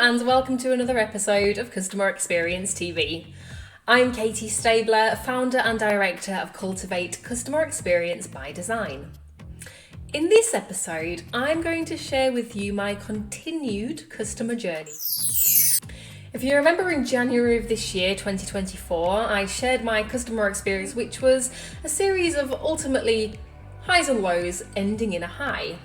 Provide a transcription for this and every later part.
and welcome to another episode of Customer Experience TV. I'm Katie Stabler, founder and director of Cultivate Customer Experience by Design. In this episode, I'm going to share with you my continued customer journey. If you remember, in January of this year, 2024, I shared my customer experience, which was a series of ultimately highs and lows ending in a high.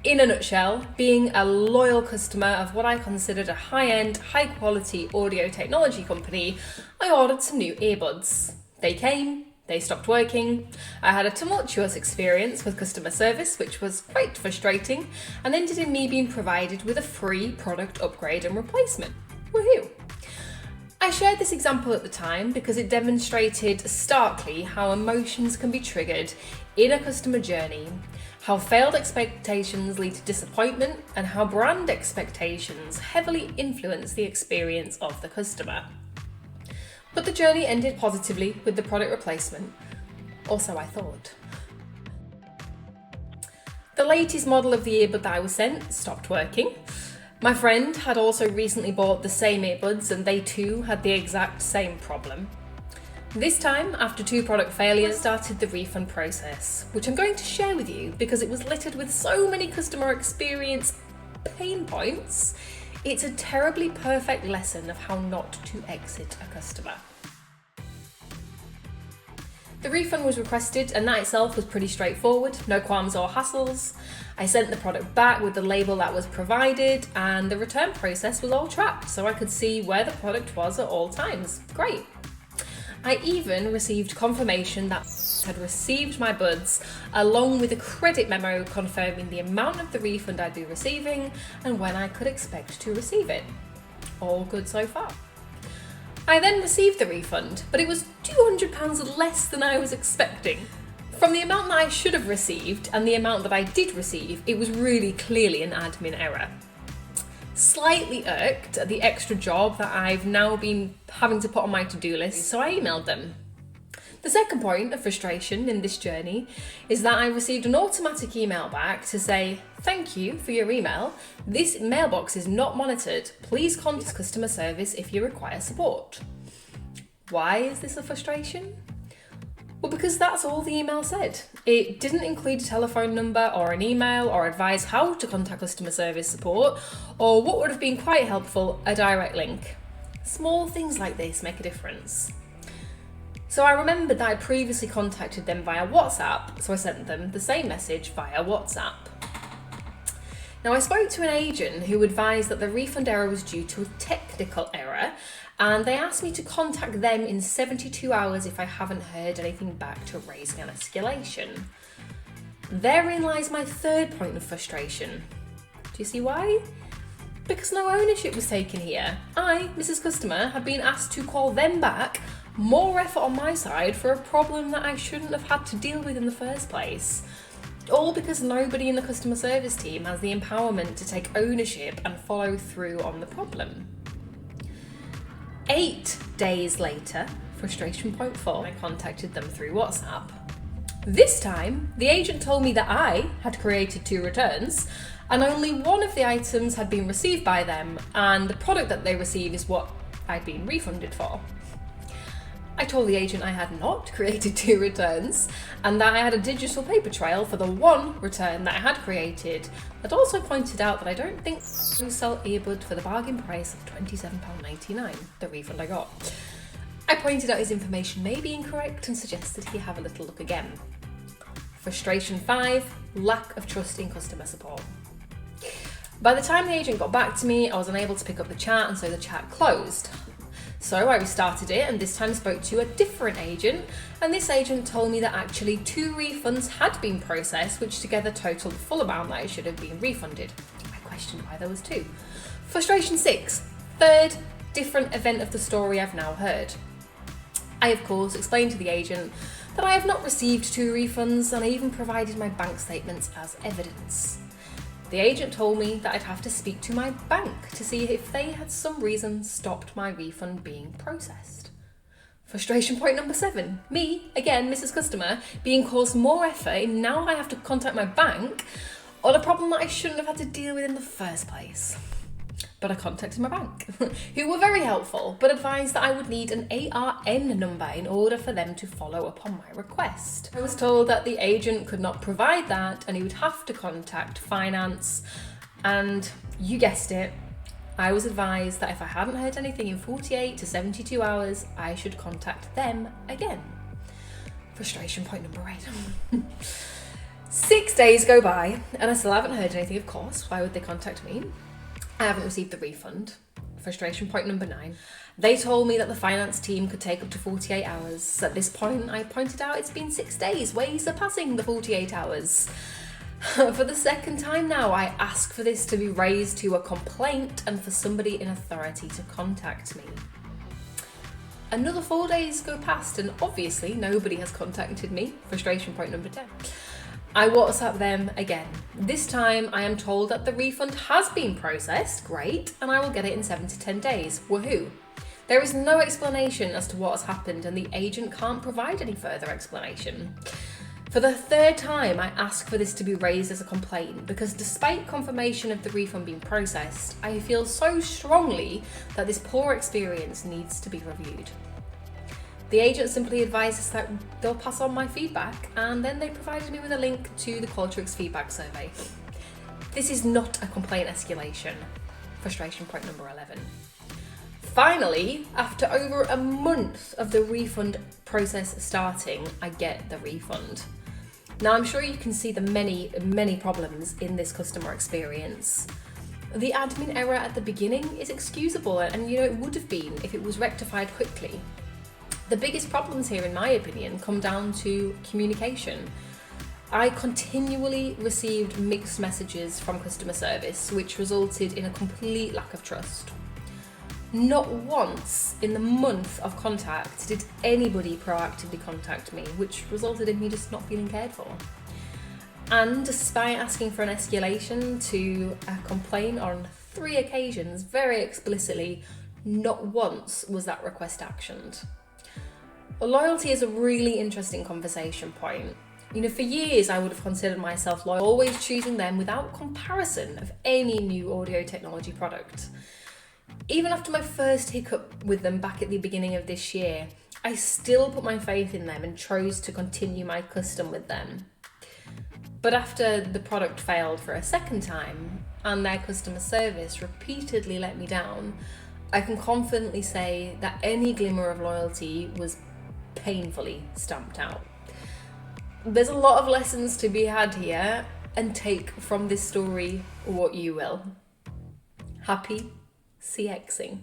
In a nutshell, being a loyal customer of what I considered a high-end, high-quality audio technology company, I ordered some new earbuds. They came, they stopped working. I had a tumultuous experience with customer service, which was quite frustrating, and ended in me being provided with a free product upgrade and replacement. Woohoo! I shared this example at the time because it demonstrated starkly how emotions can be triggered in a customer journey, how failed expectations lead to disappointment, and how brand expectations heavily influence the experience of the customer. But the journey ended positively with the product replacement, or so I thought. The latest model of the earbud that I was sent stopped working. My friend had also recently bought the same earbuds and they too had the exact same problem. This time, after 2 product failures, I started the refund process, which I'm going to share with you because it was littered with so many customer experience pain points. It's a terribly perfect lesson of how not to exit a customer. The refund was requested and that itself was pretty straightforward, no qualms or hassles. I sent the product back with the label that was provided and the return process was all tracked so I could see where the product was at all times. Great. I even received confirmation that I had received my buds along with a credit memo confirming the amount of the refund I'd be receiving and when I could expect to receive it. All good so far. I then received the refund, but it was £200 less than I was expecting. From the amount that I should have received and the amount that I did receive, it was really clearly an admin error. Slightly irked at the extra job that I've now been having to put on my to-do list, so I emailed them. The second point of frustration in this journey is that I received an automatic email back to say, "Thank you for your email. This mailbox is not monitored. Please contact customer service if you require support." Why is this a frustration? Well, because that's all the email said. It didn't include a telephone number or an email or advise how to contact customer service support, or what would have been quite helpful, a direct link. Small things like this make a difference. So I remembered that I previously contacted them via WhatsApp, so I sent them the same message via WhatsApp. Now, I spoke to an agent who advised that the refund error was due to a technical error, and they asked me to contact them in 72 hours if I haven't heard anything back to raise an escalation. Therein lies my third point of frustration. Do you see why? Because no ownership was taken here. I, Mrs. Customer, had been asked to call them back, more effort on my side for a problem that I shouldn't have had to deal with in the first place. All because nobody in the customer service team has the empowerment to take ownership and follow through on the problem. 8 days later, frustration point 4, I contacted them through WhatsApp. This time, the agent told me that I had created 2 returns and only one of the items had been received by them, and the product that they received is what I'd been refunded for. I told the agent I had not created 2 returns and that I had a digital paper trail for the 1 return that I had created, but also pointed out that I don't think we sell earbud for the bargain price of £27.99, the refund I got. I pointed out his information may be incorrect and suggested he have a little look again. Frustration 5, lack of trust in customer support. By the time the agent got back to me, I was unable to pick up the chat and so the chat closed. So I restarted it and this time spoke to a different agent, and this agent told me that actually 2 refunds had been processed, which together totaled the full amount that I should have been refunded. I questioned why there was 2. Frustration 6, third different event of the story I've now heard. I of course explained to the agent that I have not received 2 refunds and I even provided my bank statements as evidence. The agent told me that I'd have to speak to my bank to see if they had some reason stopped my refund being processed. Frustration point number 7. Me, again, Mrs. Customer, being caused more effort and now I have to contact my bank on a problem that I shouldn't have had to deal with in the first place. But I contacted my bank, who were very helpful, but advised that I would need an ARN number in order for them to follow up on my request. I was told that the agent could not provide that and he would have to contact finance, and you guessed it, I was advised that if I hadn't heard anything in 48 to 72 hours, I should contact them again. Frustration point number 8. 6 days go by and I still haven't heard anything, of course. Why would they contact me? I haven't received the refund. Frustration point number 9. They told me that the finance team could take up to 48 hours. At this point, I pointed out it's been 6 days, way surpassing the 48 hours. For the second time now, I ask for this to be raised to a complaint and for somebody in authority to contact me. Another 4 days go past and obviously nobody has contacted me. Frustration point number 10. I WhatsApp them again. This time I am told that the refund has been processed, great, and I will get it in 7 to 10 days, woohoo. There is no explanation as to what has happened and the agent can't provide any further explanation. For the third time, I ask for this to be raised as a complaint because despite confirmation of the refund being processed, I feel so strongly that this poor experience needs to be reviewed. The agent simply advises that they'll pass on my feedback and then they provided me with a link to the Qualtrics feedback survey. This is not a complaint escalation. Frustration point number 11. Finally, after over a month of the refund process starting, I get the refund. Now, I'm sure you can see the many problems in this customer experience. The admin error at the beginning is excusable and it would have been if it was rectified quickly. The biggest problems here, in my opinion, come down to communication. I continually received mixed messages from customer service, which resulted in a complete lack of trust. Not once in the month of contact did anybody proactively contact me, which resulted in me just not feeling cared for. And despite asking for an escalation to a complaint on 3 occasions, very explicitly, not once was that request actioned. Loyalty is a really interesting conversation point. For years I would have considered myself loyal, always choosing them without comparison of any new audio technology product. Even after my first hiccup with them back at the beginning of this year, I still put my faith in them and chose to continue my custom with them. But after the product failed for a second time and their customer service repeatedly let me down, I can confidently say that any glimmer of loyalty was painfully stamped out. There's a lot of lessons to be had here, and take from this story what you will. Happy CXing.